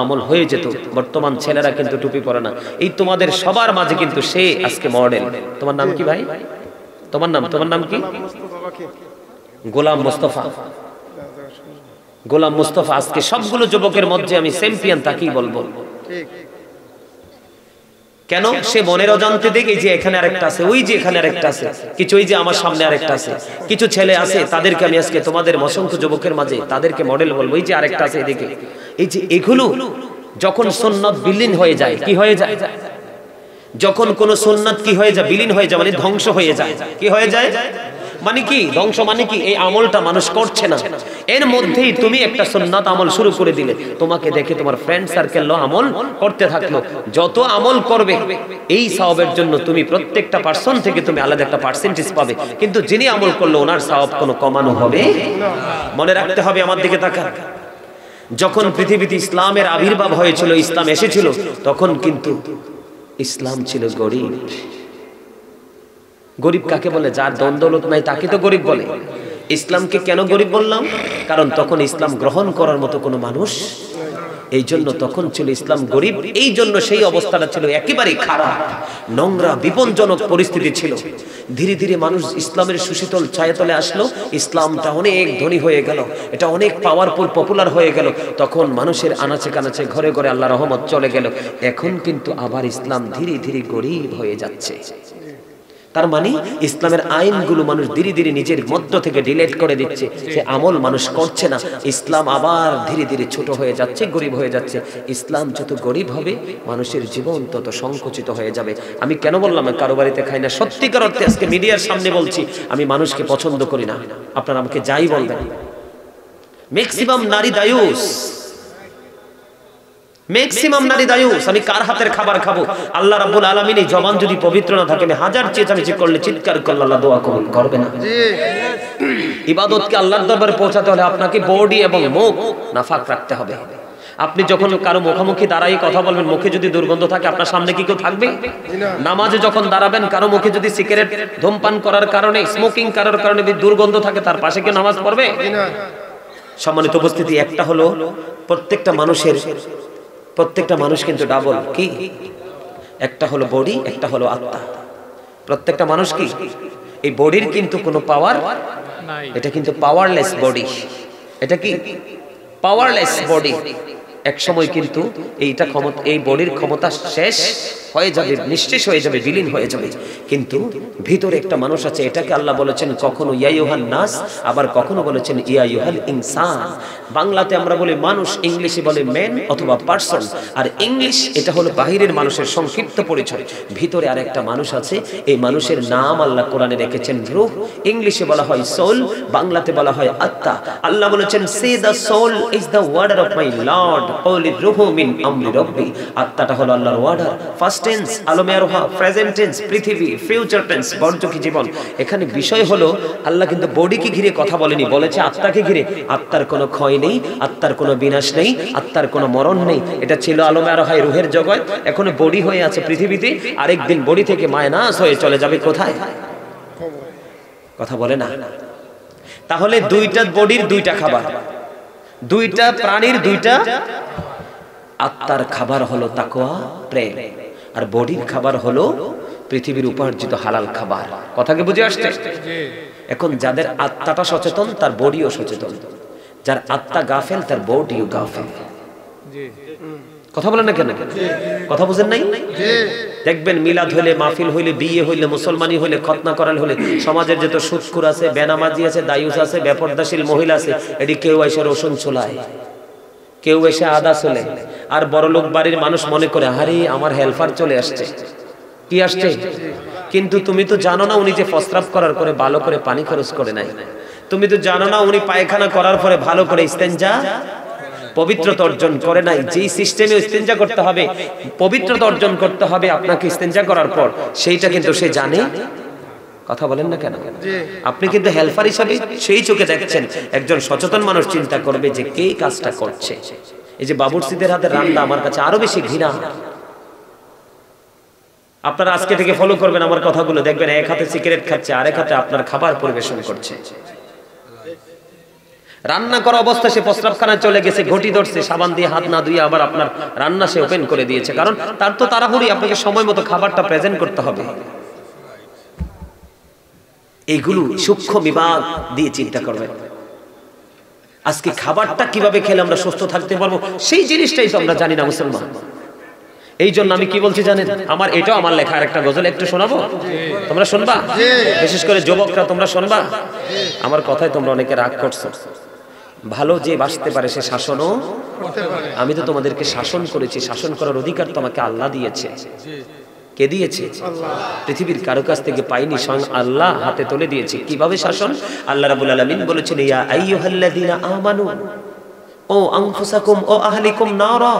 আমল হয়ে যেত। বর্তমান ছেলেরা কিন্তু টুপি পরে না। এই তোমাদের সবার মাঝে কিন্তু সে আজকে মডেল। তোমার নাম কি ভাই? তোমার নাম কি? গোলাম মুস্তাফা। আজকে সবগুলো যুবকের মধ্যে আমি চ্যাম্পিয়ন তাকেই বলবো। কেন? সে মনের অজান্তে দেখে যে এখানে আরেকটা আছে, ওই যে এখানে আরেকটা আছে, কিছু ওই যে আমার সামনে আরেকটা আছে, কিছু ছেলে আছে, তাদেরকে আমি আজকে তোমাদের অসংখ্য যুবকের মাঝে তাদেরকে মডেল বলবো। এই যে আরেকটা আছে এদিকে। এই যে এগুলো যখন সুন্নাত বিলীন হয়ে যায়, কি হয়ে যায়? যখন কোন সুন্নাত কি হয়ে যায়? বিলীন হয়ে যায়, মানে ধ্বংস হয়ে যায়। কি হয়ে যায় মানে কি? ধ্বংস মানে কি? এই আমলটা মানুষ করছে না, এর মধ্যেই তুমি একটা সুন্নাত আমল শুরু করে দিলে, তোমাকে দেখে তোমার ফ্রেন্ড সার্কেল আমল করতে থাকলো। যত আমল করবে এই সওয়াবের জন্য তুমি প্রত্যেকটা পার্সন থেকে তুমি আলাদা একটা পার্সেন্টেজ পাবে, কিন্তু যিনি আমল করলো ওনার সওয়াব কোনো কমানো হবে না। মনে রাখতে হবে। আমার দিকে তাকান। যখন পৃথিবীতে ইসলামের আবির্ভাব হয়েছিল, ইসলাম এসেছিল, তখন কিন্তু ইসলাম ছিল গরিব। গরিব কাকে বলে? যার দৌলত নাই তাকে তো গরিব বলে। ইসলামকে কেন গরিব বললাম? কারণ তখন ইসলাম গ্রহণ করার মতো কোনো মানুষ, এই জন্য তখন ছিল ইসলাম গরিব, এই জন্য সেই অবস্থাটা ছিল একেবারেই খারাপ, নোংরা বিপজ্জনক পরিস্থিতি ছিল। ধীরে ধীরে মানুষ ইসলামের সুশীতল ছায়াতলে আসলো, ইসলামটা অনেক ধনী হয়ে গেল, এটা অনেক পাওয়ারফুল পপুলার হয়ে গেল। তখন মানুষের আনাচে কানাচে ঘরে ঘরে আল্লাহ রহমত চলে গেল। এখন কিন্তু আবার ইসলাম ধীরে ধীরে গরিব হয়ে যাচ্ছে। তার মানে ইসলামের আইনগুলো মানুষ ধীরে ধীরে নিজের মধ্য থেকে ডিলেট করে দিচ্ছে, সে আমল মানুষ করছে না। ইসলাম আবার ধীরে ধীরে ছোট হয়ে যাচ্ছে, গরিব হয়ে যাচ্ছে। ইসলাম যত গরিব হবে মানুষের জীবন তত সংকুচিত হয়ে যাবে। আমি কেন বললাম কারো বাড়িতে খাই না? সত্যিকার অর্থে আজকে মিডিয়ার সামনে বলছি, আমি মানুষকে পছন্দ করি না। আপনারা আমাকে যাই বলবেন, ম্যাক্সিমাম নারী দায়ুস, ম্যাক্সিমাম নারী দায়ুস। আমি কার হাতের খাবার খাবো? আল্লাহ রাব্বুল আলামিন এই জবান যদি পবিত্র না থাকে, আমি হাজার চেঁচামেচি করলে, চিৎকার করলে আল্লাহ দোয়া কবুল করবে না। ইবাদতকে আল্লাহর দরবারে পৌঁছাতে হলে আপনাকে বডি এবং মুখ নাফাক রাখতে হবে। আপনি যখন কারো মুখোমুখি দাঁড়াই কথা বলবেন, মুখে যদি দুর্গন্ধ থাকে, আপনার সামনে কি কেউ থাকবে? নামাজে যখন দাঁড়াবেন, কারো মুখে যদি সিগারেট ধূমপান করার কারণে, স্মোকিং করার কারণে দুর্গন্ধ থাকে, তার পাশে কি নামাজ পড়বে? সম্মানিত উপস্থিতি, একটা হলো প্রত্যেকটা মানুষ কিন্তু ডাবল কি, একটা হলো বডি, একটা হলো আত্মা। প্রত্যেকটা মানুষ কি, এই বডির কিন্তু কোনো পাওয়ার নাই, এটা কিন্তু পাওয়ারলেস বডি। এটা কি পাওয়ারলেস বডি। এক সময় কিন্তু এইটা ক্ষমতা, এই বডির ক্ষমতা শেষ হয়ে যাবে, নিঃশেষ হয়ে যাবে, বিলীন হয়ে যাবে। কিন্তু ভিতরে একটা মানুষ আছে, এটাকে আল্লাহ বলেছেন কখনো ইয়া আইয়ুহান নাস, আবার কখনো বলেছেন ইয়া আইয়ুহাল ইনসান। বাংলাতে আমরা বলি মানুষ, ইংলিশে বলে ম্যান অথবা পারসন। আর ইংলিশ এটা হলো বাহিরের মানুষের সংক্ষিপ্ত পরিচয়। ভিতরে আর একটা মানুষ আছে, এই মানুষের নাম আল্লাহ কোরআনে রেখেছেন রূহ। ইংলিশে বলা হয় সোল, বাংলাতে বলা হয় আত্মা। আল্লাহ বলেছেন say the soul is the warder of my lord, ওলি রূহু মিন আমরি রব্বি। আত্মাটা হলো আল্লাহর ওয়ার্ডার। ফার্স্ট টেন্স আলমে রোহা, প্রেজেন্ট টেন্স পৃথিবী, ফিউচার টেন্স বর্তমান জীবন। এখানে বিষয় হলো আল্লাহ কিন্তু বডিকে ঘিরে কথা বলেনি, বলেছে আত্মাকে ঘিরে। আত্মার কোনো ক্ষয় নেই, আত্মার কোনো বিনাশ নেই, আত্মার কোনো মরণ নেই। এটা ছিল আলমে রোহায় রুহের জগৎ, এখনো বডি হয়ে আছে পৃথিবীতে। আরেকদিন বডি থেকে মায়নাস হয়ে চলে যাবে কোথায়? কথা বলে না। তাহলে দুইটা বডির দুইটা খাবার, দুইটা প্রাণীর দুইটা। আত্মার খাবার হলো তাকওয়া, প্রেম, আর বডির খাবার হলো পৃথিবীর উপার্জিত হালাল খাবার। কথা কি বুঝে আসছে? এখন যাদের আত্মাটা সচেতন, তার বডিও সচেতন। যার আত্মা গাফেল, তার বডিও গাফেল। কথা বলেন না কেন? কথা বুঝেন নাই? দেখবেন মিলাদ হইলে, মাহফিল হইলে, বিয়ে হইলে, মুসলমানি হইলে, খতনা করাল হলে, সমাজের যত সুৎখুর আছে, বেনামাজি আছে, দায়ুস আছে, বেপরদাশীল মহিলা আছে, এটি কেউ এসে রসুন ছোলায়, কেউ এসে আদা চলে। আর বড়লোক বাড়ির মানুষ মনে করে আরে আমার হেল্পার চলে আসছে। কি আসছে? কিন্তু তুমি তো জানো না উনি যে প্রস্রাব করার পরে ভালো করে পানি খরচ করে নাই। তুমি তো জানো না উনি পায়খানা করার পরে ভালো করে ইস্তেঞ্জা, পবিত্রতা অর্জন করে নাই। যেই সিস্টেমে ইস্তেঞ্জা করতে হবে, পবিত্রতা অর্জন করতে হবে আপনাকে ইস্তেঞ্জা করার পর, সেইটা কিন্তু সে জানে। কথা বলেন না কেন? আপনি কিন্তু হেল্পার হিসাবে সেই চোখে দেখছেন। একজন সচেতন মানুষ চিন্তা করবে যে কে কাজটা করছে। এই যে বাবুর্চিদের হাতে রান্না আমার কাছে আরো বেশি ঘৃণা। আপনারা আজকে থেকে ফলো করবেন আমার কথাগুলো, দেখবেন এক হাতে সিগারেট খাচ্ছে, আরেক হাতে আপনার খাবার পরিবেশন করছে। রান্না করা অবস্থা সে প্রস্রাবখানায় চলে গেছে, ঘটি ধরছে, সাবান দিয়ে হাত না ধুয়ে আবার আপনার রান্না সে ওপেন করে দিয়েছে। কারণ তার তো তাড়াহুড়ি, আপনাকে সময় মতো খাবারটা প্রেজেন্ট করতে হবে। এইগুলো সূক্ষ্ম বিভাগ দিয়ে চিন্তা করবেন। আজকে খাবারটা কিভাবে খেলে আমরা সুস্থ থাকতে পারবো, সেই জিনিসটাই তো আমরা জানি না মুসলমান। এই জন্য আমি কি বলছি জানেন, আমার এটাও আমার লেখা একটা গজল, একটু শোনাবো? তোমরা শুনবা? বিশেষ করে যুবকরা তোমরা শুনবা? আমার কথায় তোমরা অনেকে রাগ করছো। ভালো যে বাঁচতে পারে সে শাসনও করতে পারে। আমি তো তোমাদেরকে শাসন করেছি, শাসন করার অধিকার তোমাকে আল্লাহ দিয়েছে। কে দিয়েছে? পৃথিবীর কারো কাছ থেকে পাইনি, স্বয়ং আল্লাহ হাতে তুলে দিয়েছে। কিভাবে শাসন? আল্লাহ রাব্বুল আলামিন বলেছেন ইয়া আইয়ুহাল্লাযীনা আমানু ও আনফুসাকুম ও আহলিকুম নারা।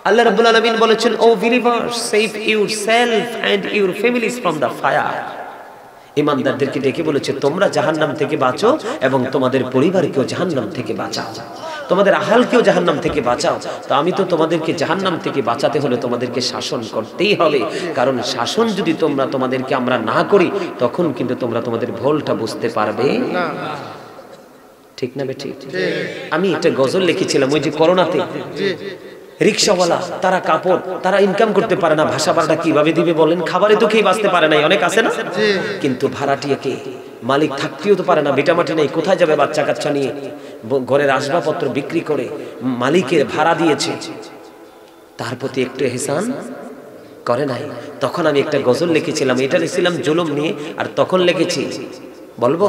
আল্লাহ রাব্বুল আলামিন বলেছেন O believers, save yourself and your families from the fire. ঈমানদারদেরকে ডেকে বলেছে তোমরা জাহান্নাম থেকে বাঁচো এবং তোমাদের পরিবারকেও জাহান্নাম থেকে বাঁচাও, তোমাদের আহালকেও জাহান্নাম থেকে বাঁচাও। তো আমি তো তোমাদেরকে জাহান্নাম থেকে বাঁচাতে হলে তোমাদেরকে শাসন করতেই হবে। কারণ শাসন যদি তোমাদেরকে আমরা না করি, তখন কিন্তু তোমরা তোমাদের ভুলটা বুঝতে পারবে না। ঠিক না বে? ঠিক। আমি একটা গজল লিখেছিলাম ওই যে করোনাতে, রিক্সাওয়ালা তারা কাপড় তারা ইনকাম করতে পারে না, ভাষা ভাড়াটা কিভাবে দিবে বলেন? খাবারে তো খেয়ে বাঁচতে পারে নাই, অনেক আছে না? কিন্তু ভাড়াটিয়াকে মালিক থাকতেও তো পারে না, ভিটামাটি নেই, কোথায় যাবে বাচ্চা কাচ্চা নিয়ে? ঘরের আসবাবপত্র বিক্রি করে মালিকের ভাড়া দিয়েছে, তার প্রতি একটু এহসান করে নাই। তখন আমি একটা গজল লিখেছিলাম, এটা লিখছিলাম জুলুম নিয়ে, আর তখন লিখেছি, বলবো?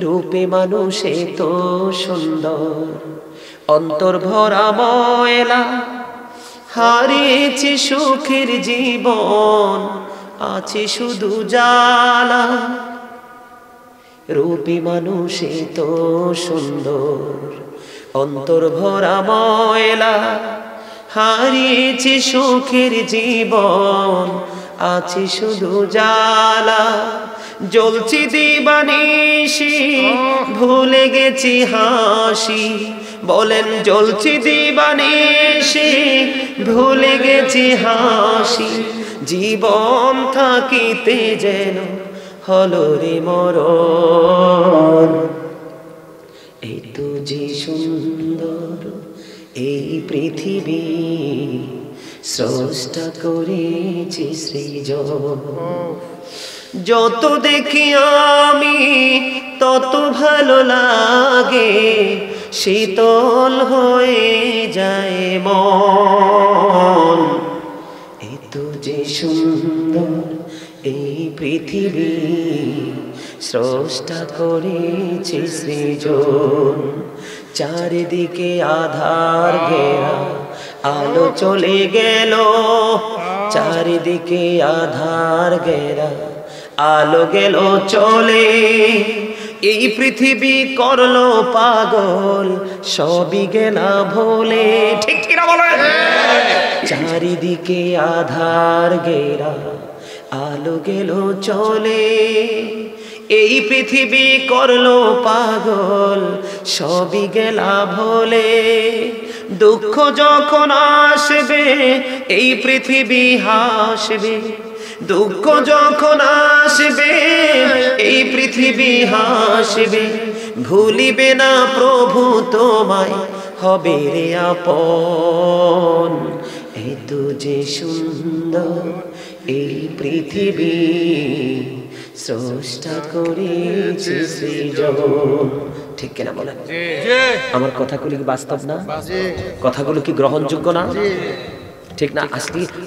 রূপে মানুষে তো সুন্দর, অন্তর ভরা ময়লা, হারিয়েছে সুখের জীবন, আছে শুধু জ্বালা। রূপে মানুষে তো সুন্দর, অন্তর ভরা ময়লা, হারিয়েছে সুখের জীবন, আছে শুধু জ্বালা। জ্বলছি দিবানিশি, ভুলে গেছি হাসি, বলেন জ্বলছি দিবানিশি, ভুলে গেছি হাসি। জীবন থাকিতে যেন হলো রে মরণ। এই তো যে সুন্দর এই পৃথিবী, স্রষ্টা করেছি সৃজন। যত দেখি আমি তত ভালো লাগে, শীতল হয়ে যায় মন। এই তো যে সুন্দর এই পৃথিবী, স্রষ্টা করেছি সৃজন। চারিদিকে আধার ঘেরা, আলো চলে গেল, চারিদিকে আধার ঘেরা, আলো গেল চলে। এই পৃথিবী করলো পাগল, সবই গেলা ভোলে। ঠিক কিনা বলেন? চারিদিকে আধার ঘেরা, আলো গেল চলে। এই পৃথিবী করলো পাগল, সবই গেলা ভোলে। দুঃখ যখন আসবে এই পৃথিবী হাসবে, দুঃখ যখন আসবে এই পৃথিবী হাসবে। ভুলিবে না প্রভু তোমায়, হবে রে আপন। এই তো যে সুন্দর এই পৃথিবী, স্রষ্টা করেছি সৃজন। ঠিক কিনা বলেন? আমার কথাগুলো কি বাস্তব না? কথাগুলো কি গ্রহণযোগ্য না? ঠিক না?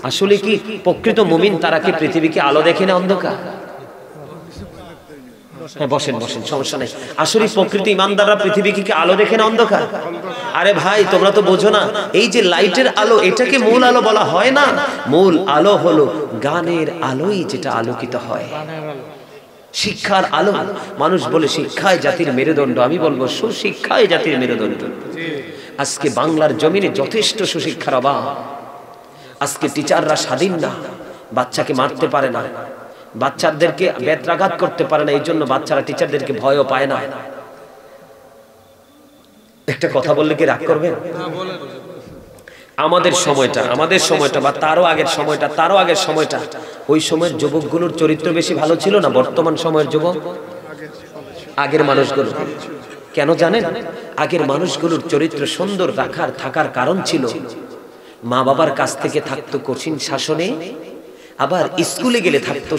আসলে কি প্রকৃত মুমিন তারা কি পৃথিবীকে আলো দেখে না অন্ধকার? হ্যাঁ, বসেন বসেন, সমস্যা নেই। আসলে প্রকৃত ইমানদাররা পৃথিবীকে কি আলো দেখে না অন্ধকার? আরে ভাই, তোমরা তো বোঝো না, এই যে লাইটের আলো, এটাকে মূল আলো বলা হয় না। মূল আলো হলো গানের আলোই, যেটা আলোকিত হয়, শিক্ষার আলো। মানুষ বলে শিক্ষায় জাতির মেরুদণ্ড, আমি বলবো সুশিক্ষায় জাতির মেরুদণ্ড। আজকে বাংলার জমিনে যথেষ্ট সুশিক্ষার অভাব। আজকে টিচাররা স্বাধীন না, বাচ্চাকে মারতে পারে না, বাচ্চাদেরকে বেত্রাঘাত করতে পারে না, এই জন্য বাচ্চারা টিচারদেরকে ভয়ও পায় না। একটা কথা বললে কি রাগ করবেন? আমাদের সময়টা বা তারও আগের সময়টা, ওই সময়ের যুবকগুলোর চরিত্র বেশি ভালো ছিল না বর্তমান সময়ের যুবক? আগের মানুষগুলো কেন জানেন? আগের মানুষগুলোর চরিত্র সুন্দর থাকার কারণ ছিল, মা বাবার কাছ থেকে থাকতো কঠিন শাসনে, আবার স্কুলে গেলে থাকতো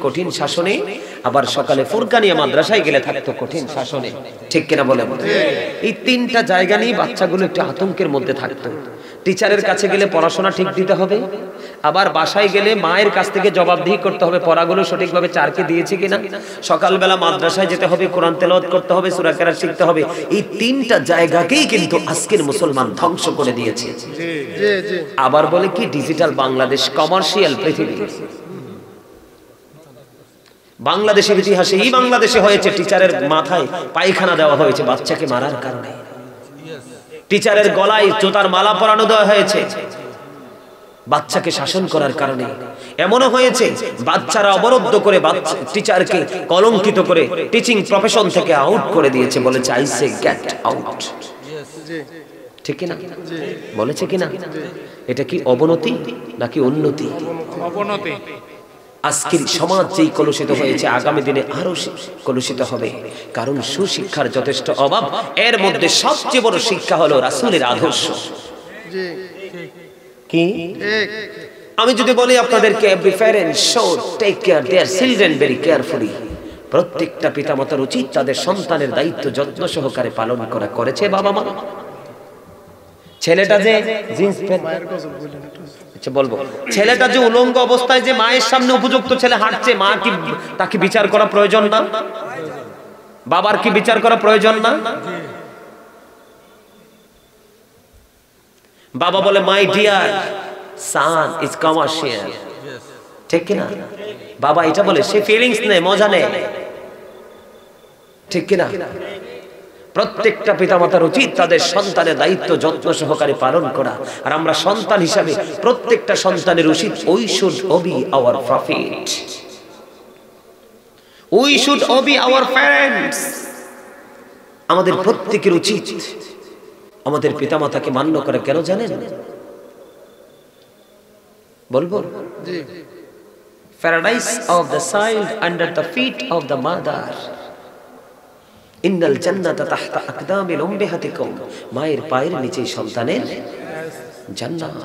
কঠিন শাসনে, আবার সকালে ফুরকানিয়া মাদ্রাসায় গেলে থাকতো কঠিন শাসনে। ঠিক কিনা বলেন? এই তিনটা জায়গা নিয়ে বাচ্চাগুলো একটু আতঙ্কের মধ্যে থাকতো। টিচারের কাছে গেলে পড়াশোনা ঠিক দিতে হবে, আবার বাসায় গেলে মায়ের কাছ থেকে জবাবদিহি করতে হবে পড়াগুলো সঠিকভাবে চারকে দিয়েছে কিনা। সকালবেলা মাদ্রাসায় যেতে হবে, কোরআন তেলাওয়াত করতে হবে, সূরা কেরাত শিখতে হবে। এই তিনটা জায়গাকেই কিন্তু আজকের মুসলমান ধ্বংস করে দিয়েছে। আবার বলে কি ডিজিটাল বাংলাদেশ, কমার্শিয়াল পৃথিবী। বাংলাদেশের ইতিহাসে এই বাংলাদেশে হয়েছে টিচারের মাথায় পায়খানা দেওয়া হয়েছে বাচ্চাকে মারার কারণে, টিচারের গলায় জুতার মালা পরানো দেওয়া হয়েছে বাচ্চাকে শাসন করার কারণে। এমনও হয়েছে বাচ্চারা অবরুদ্ধ করে টিচারকে কলঙ্কিত করে টিচিং প্রফেশন থেকে আউট করে দিয়েছে, বলেছে আই সে গেট আউট। ঠিক কিনা বলেছে কিনা? এটা কি অবনতি নাকি উন্নতি? অবনতি। আজকের সমাজ যেই কলুষিত হয়েছে, আগামী দিনে আরো কলুষিত হবে, কারণ সুশিক্ষার যথেষ্ট অভাব। এর মধ্যে সবচেয়ে বড় শিক্ষা হলো রাসূলের আদর্শ। কি আমি যদি বলি আপনাদেরকে every parent should take care their children very carefully, প্রত্যেকটা পিতামাতার উচিত তাদের সন্তানের দায়িত্ব যত্ন সহকারে পালন করা। করেছে বাবা মা? ছেলেটা যে জিন্স প্যান্ট, আচ্ছা বলবো, ছেলেটা যে উলঙ্গ অবস্থায় যে মায়ের সামনে উপযুক্ত ছেলে হাঁটছে, মা কি তাকে বিচার করা প্রয়োজন না? বাবার কি বিচার করা প্রয়োজন না? বাবা বলে my dear sun is commercial, ঠিক কিনা? বাবা এটা বলে, সে ফিলিংস নেই, মজা নেই, ঠিক কিনা? প্রত্যেকটা পিতামাতার উচিত তাদের সন্তানের দায়িত্ব যত্ন সহকারে পালন করা। আর আমরা সন্তান হিসাবে প্রত্যেকটা সন্তানের উচিত we should obey our profit, we should obey our parents. আমাদের প্রত্যেকের উচিত আমাদের পিতামাতাকে মান্য করে। কেন জানেন? বলবো, paradise of the child under the feet of the mother, ইন্নাল জান্নাতা তাহতা আকদামিল উম্মাহাতিকুম, মায়ের পায়ের নিচে সন্তানের জান্নাত।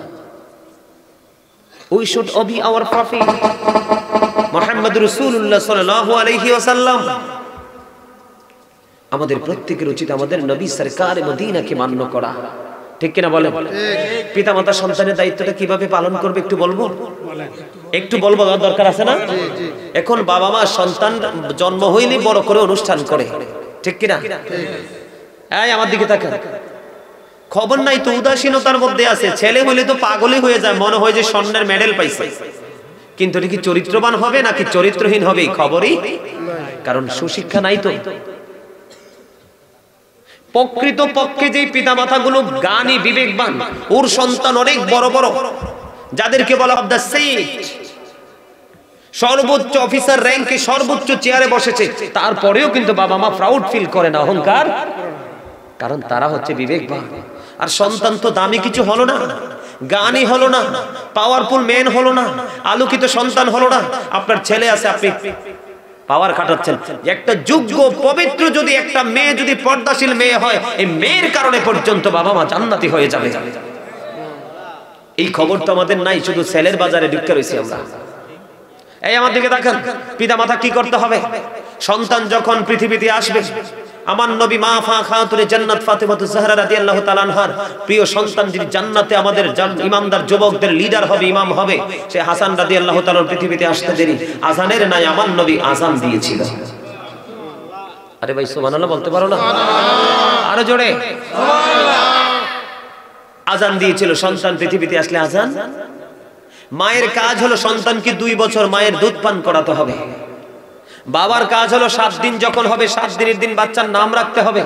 We should obey our prophet Muhammad রাসূলুল্লাহ সাল্লাল্লাহু আলাইহি ওয়াসাল্লাম। আমাদের প্রত্যেকের উচিত আমাদের নবী সরকার মদিনাকে মান্য করা, ঠিক কিনা বলেন? পিতামাতা সন্তানের দায়িত্বটা কিভাবে পালন করবে একটু বলবো, একটু বলবো, দরকার আছে না? এখন বাবা মা সন্তান জন্ম হইলে বড় করে অনুষ্ঠান করে, ঠিক কিনা? এই আমার দিকে তাকান, খবর নাই তো উদাসীনতার মধ্যে আছে। ছেলে হইলে তো পাগলই হয়ে যায়, মনে হয় যে স্বর্ণের মেডেল পাইছে, কিন্তু এটা কি চরিত্রবান হবে নাকি চরিত্রহীন হবে খবরই, কারণ সুশিক্ষা নাই তো। প্রকৃত পক্ষে যে পিতামাতাগুলো জ্ঞানী বিবেকবান, ওর সন্তান অনেক বড় বড়, যাদেরকে বলা হয় দ্য সেট, সর্বোচ্চ অফিসার র্যাঙ্কে সর্বোচ্চ চেয়ারে বসেছে, তারপরেও কিন্তু বাবা মা প্রাউড ফিল করে না, অহংকার, কারণ তারা হচ্ছে বিবেকবান। আর সন্তান তো দামি কিছু হলো না, জ্ঞানী হলো না, পাওয়ারফুল ম্যান হলো না, আলোকিত সন্তান হলো না। আপনার ছেলে আছে, আপনি পাওয়ার খাটাচ্ছেন। একটা যোগ্য পবিত্র যদি একটা মেয়ে যদি পর্দাশীল মেয়ে হয়, এই মেয়ের কারণে পর্যন্ত বাবা মা জান্নাতি হয়ে যাবে। এই খবর তো আমাদের নাই, শুধু ছেলের বাজারে ঢুকে রয়েছি আমরা। এই আমার দিকে দেখেন, পিতা মাতা কি করতে হবে? সন্তান যখন পৃথিবীতে আসবে, আমার নবী মা খাতুনে জান্নাত ফাতেমাতুজ জাহরা রাদিয়াল্লাহু তাআলা আনহার প্রিয় সন্তান যিনি জান্নাতে আমাদের ইমানদার যুবকদের লিডার হবে, ইমাম হবে, সে হাসান রাদিয়াল্লাহু তাআলা পৃথিবীতে আসতে দেরি আজানের নাই আমার নবী আজান দিয়েছিল। আরে ভাই সুবহানাল্লাহ বলতে পারো না? আরো জোরে সুবহানাল্লাহ। আজান দিয়েছিল, সন্তান পৃথিবীতে আসলে আজান। মায়ের কাজ হলো সন্তানকে 2 বছর মায়ের দুধ পান করাতে হবে। বাবার কাজ হলো 7 দিন যখন হবে 7 দিনের দিন বাচ্চার নাম রাখতে হবে।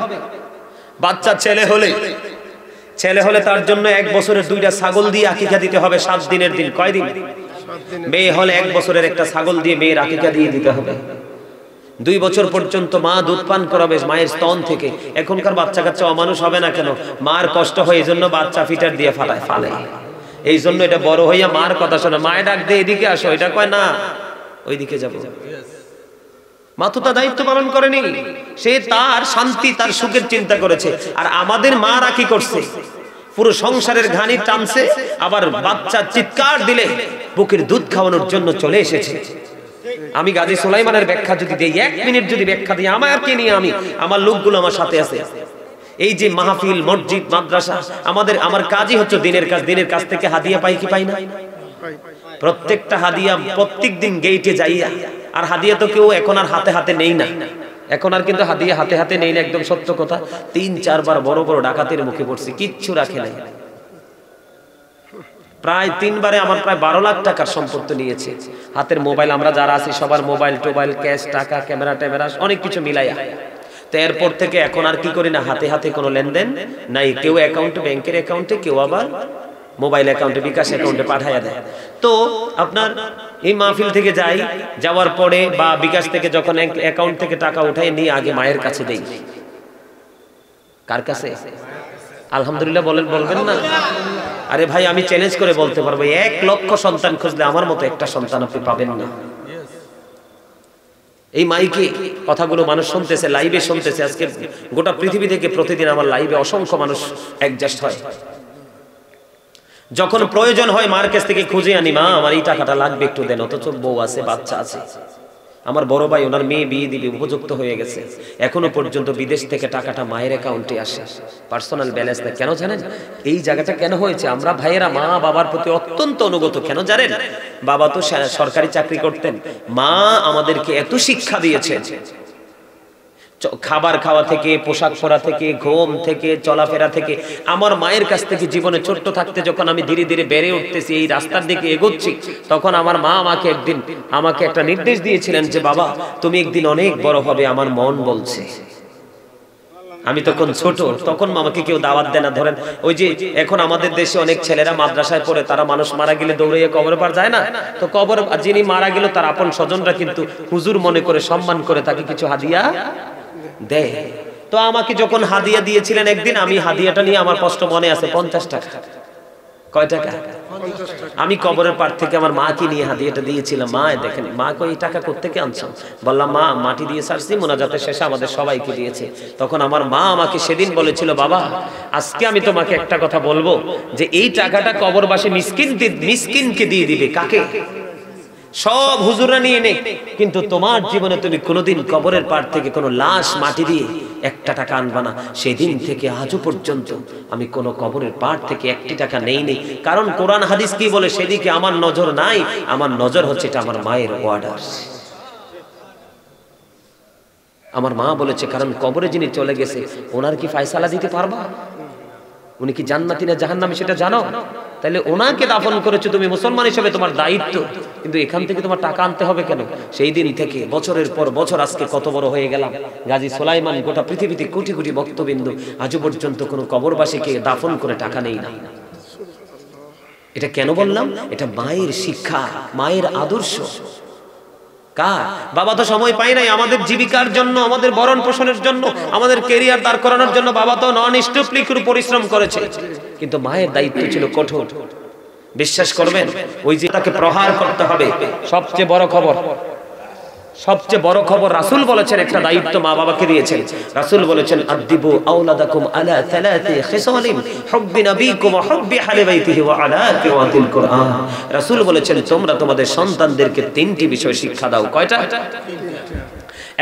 বাচ্চা ছেলে হলে তার জন্য 1 বছরের 2টা ছাগল দিয়ে আকিকা দিতে হবে 7 দিনের দিন। কয় দিন? মেয়ে হলে 1 বছরের একটা ছাগল দিয়ে মেয়ের আকিকা দিয়ে দিতে হবে। 2 বছর পর্যন্ত মা দুধ পান করাবে মায়ের স্তন থেকে। এখনকার বাচ্চা কাচ্চা অমানুষ হবে না কেন? মার কষ্ট হয়, এই জন্য বাচ্চা ফিটার দিয়ে ফালে। এই জন্য এটা বড় হইয়া মার কথা শোনে, মায়ের ডাক দিয়ে এদিকে আসো, এটা কয় না ওইদিকে যাবো। মা তো তার দায়িত্ব পালন করেনি, সে তার শান্তি তার সুখের চিন্তা করেছে। আর আমাদের মারা কি করছে? পুরো সংসারের ঘানি টানছে, আবার বাচ্চা চিৎকার দিলে বুকের দুধ খাওয়ানোর জন্য চলে এসেছে। আমি গাজী সুলাইমানের ব্যাখ্যা যদি দেই, 1 মিনিট যদি ব্যাখ্যা দিই, আমাকে নিয়ে আমার লোকগুলো আমার সাথে আছে। এই যে মাহফিল, মসজিদ, মাদ্রাসা, আমার কাজই হচ্ছে দিনের কাজ। দিনের কাজ থেকে হাদিয়া পাই কি পাই না? প্রত্যেকটা হাদিয়া প্রত্যেক দিন গেইটে যাইয়া, আর হাদিয়া তো কেউ এখন আর হাতে হাতে নেই না। এখন আর কিন্তু হাদিয়া হাতে হাতে নেই না, একদম সত্য কথা। 3-4 বার বড় বড় ডাকাতের মুখে পড়ছি, কিচ্ছু রাখে নাই। প্রায় 3 বারে আমার প্রায় 12 লাখ টাকার সম্পত্তি নিয়েছে। হাতের মোবাইল, আমরা যারা আছি সবার মোবাইল টোবাইল, ক্যাশ, টাকা, ক্যামেরা ট্যামেরা অনেক কিছু মিলাইয়া। তো এরপর থেকে এখন আর কি করি না, হাতে হাতে কোনো লেনদেন নাই। কেউ অ্যাকাউন্টে, ব্যাংকের অ্যাকাউন্টে, কেউ আবার মোবাইল অ্যাকাউন্টে, বিকাশ অ্যাকাউন্টে পাঠাইয়া দেয়। তো আপনার এই মাহফিল থেকে যাওয়ার পরে বা বিকাশ থেকে যখন অ্যাকাউন্ট থেকে টাকা উঠাই নিয়ে আগে মায়ের কাছে দেই। কার কাছে? আলহামদুলিল্লাহ বলবেন না? আরে ভাই আমি চ্যালেঞ্জ করে বলতে পারবো, 1 লক্ষ সন্তান খুঁজলে আমার মতো একটা সন্তান আপনি পাবেন না। এই মাইকে কথাগুলো মানুষ শুনতেছে, লাইভে শুনতেছে। আজকে গোটা পৃথিবী থেকে প্রতিদিন আমার লাইভে অসংখ্য মানুষ অ্যাডজাস্ট হয়। যখন প্রয়োজন হয় মার কাছ থেকে খুঁজে আনি, মা আমার এই টাকাটা লাগবে একটু দেন, অথচ বউ আছে, বাচ্চা আছে। আমার বড় ভাই ওনার মেয়ে বিয়ে দিবে, উপযুক্ত হয়ে গেছে, এখনো পর্যন্ত বিদেশ থেকে টাকাটা মায়ের অ্যাকাউন্টে আসে, পার্সোনাল ব্যালেন্স না। কেন জানেন এই জায়গাটা কেন হয়েছে? আমরা ভাইয়েরা মা বাবার প্রতি অত্যন্ত অনুগত। কেন জানেন? বাবা তো সরকারি চাকরি করতেন, মা আমাদেরকে এত শিক্ষা দিয়েছেন, খাবার খাওয়া থেকে, পোশাক পরা থেকে, ঘুম থেকে, চলাফেরা থেকে। আমার মায়ের কাছ থেকে জীবনে ছোট্ট থাকতে যখন আমি ধীরে ধীরে বেড়ে উঠতেছি, এই রাস্তার দিকে এগোচ্ছি, তখন আমার মা আমাকে একদিন একটা নির্দেশ দিয়েছিলেন যে বাবা তুমি একদিন অনেক বড় হবে, আমার মন বলছে। আমি তখন ছোট, তখন আমাকে কেউ দাওয়াত দেয় না। ধরেন ওই যে এখন আমাদের দেশে অনেক ছেলেরা মাদ্রাসায় পড়ে, তারা মানুষ মারা গেলে দৌড়িয়ে কবরে পার যায় না, তো কবর যিনি মারা গেল তার আপন স্বজনরা কিন্তু হুজুর মনে করে সম্মান করে তাকে কিছু হাদিয়া দেয়। তো আমাকে যখন হাদিয়া দিয়েছিলেন একদিন, আমি হাদিয়াটা নিয়ে আমার কষ্ট মনে আছে, 50 টাকা। কয় টাকা? আমি কবরের পার থেকে আমার মাকে নিয়ে হাদিয়াটা দিয়েছিলাম। মা দেখেন, মা কই এই টাকা কোত্থেকে আনছো? বললাম মা মাটি দিয়ে সারছি, মোনাজাতের শেষে আমাদের সবাইকে দিয়েছে। তখন আমার মা আমাকে সেদিন বলেছিল, বাবা আজকে আমি তোমাকে একটা কথা বলবো, যে এই টাকাটা কবরবাসী মিসকিনকে দিয়ে দিবে। কাকে? সব হুজুররা নিয়ে নে, কিন্তু তোমার জীবনে তুমি কোনোদিন কবরের পার থেকে কোনো লাশ মাটি দিয়ে একটা টাকা আনবা না। সেদিন থেকে আজও পর্যন্ত আমি কোনো কবরের পার থেকে একটি টাকা নেই। কারণ কোরআন হাদিস কি বলে সেদিকে আমার নজর নাই, আমার নজর হচ্ছে এটা আমার মায়ের অর্ডার। আমার মা বলেছে, কারণ কবরে যিনি চলে গেছে ওনার কি ফয়সালা দিতে পারবা? উনি কি জান্নাতি না জাহান্নামী সেটা জানো? তাহলে ওনাকে দাফন করেছো তুমি, মুসলমান হিসেবে তোমার দায়িত্ব, কিন্তু এখান থেকে তোমার টাকা আনতে হবে কেন? সেই দিন থেকে বছরের পর বছর আজকে কত বড় হয়ে গেলাম। গাজী সুলাইমান গোটা পৃথিবীতে কোটি কোটি ভক্তবিন্দু, আজও পর্যন্ত কোনো কবরবাসীকে দাফন করে টাকা নেই না। এটা কেন বললাম? এটা মায়ের শিক্ষা, মায়ের আদর্শ। বাবা তো সময় পায় নাই আমাদের জীবিকার জন্য, আমাদের ভরণ পোষণের জন্য, আমাদের ক্যারিয়ার দাঁড় করানোর জন্য। বাবা তো নন স্টপলি পরিশ্রম করেছে, কিন্তু মায়ের দায়িত্ব ছিল কঠোর। বিশ্বাস করবেন, ওই যে তাকে প্রহার করতে হবে। সবচেয়ে বড় খবর রাসূল বলেছেন, একটা দায়িত্ব মা বাবাকে দিয়েছেন। রাসূল বলেছেন, আদিবু আওলাদাকুম আলা সালাতি খিসালিন হুব্বি নবীকুম ওয়া হুব্বি আহলি বাইতিহি ওয়া আলা কিরাতিল কুরআন। রাসূল বলেছেন, তোমরা তোমাদের সন্তানদেরকে তিনটি বিষয় শিক্ষা দাও। কয়টা?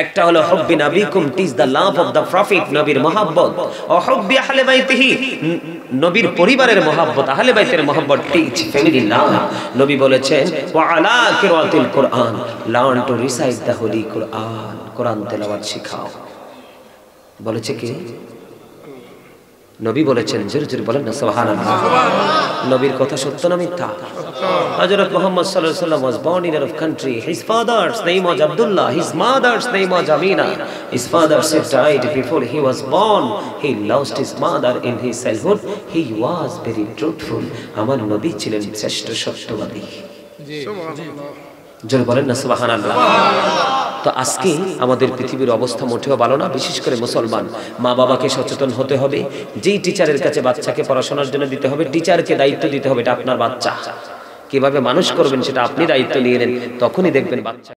একটা হলো হুব্বি নবীকুম, টিজ দা লাভ অফ দা প্রফেট, নবীর মহব্বত। ও হুব্বি আহলি বাইতিহি, নবীর পরিবারের মহব্বত, আহলে বাইতের মহব্বত, টিচ ফ্যামিলি লাভ। নবী বলেছেন, ওয়া আলা কিরাতিল কুরআন, learn to recite the holy Quran, Quran তেলাওয়াত শিখাও। বলেছে কি? নবী বলেছেন। জোরে জোরে বলেন না সুবহানাল্লাহ। নবীর কথা সত্য না মিথ্যা? হযরত মুহাম্মদ সাল্লাল্লাহু আলাইহি ওয়াসাল্লাম was born in a country. His father's name was Abdullah, his mother's name was Amina. His father died before he was born. He lost his mother in his childhood. He was very truthful. আমার নবী ছিলেন শ্রেষ্ঠ সত্যবাদী। সুবহানাল্লাহ। জোরে বলেন না সুবহানাল্লাহ। তো আজকে আমাদের পৃথিবীর অবস্থা মোটেও ভালো না, বিশেষ করে মুসলমান। মা বাবাকে সচেতন হতে হবে। যেই টিচারের কাছে বাচ্চাকে পড়াশোনার জন্য দিতে হবে, টিচারকে দায়িত্ব দিতে হবে, এটা আপনার বাচ্চা, কিভাবে মানুষ করবেন সেটা আপনি দায়িত্ব নিয়ে নেন, তখনই দেখবেন বাচ্চা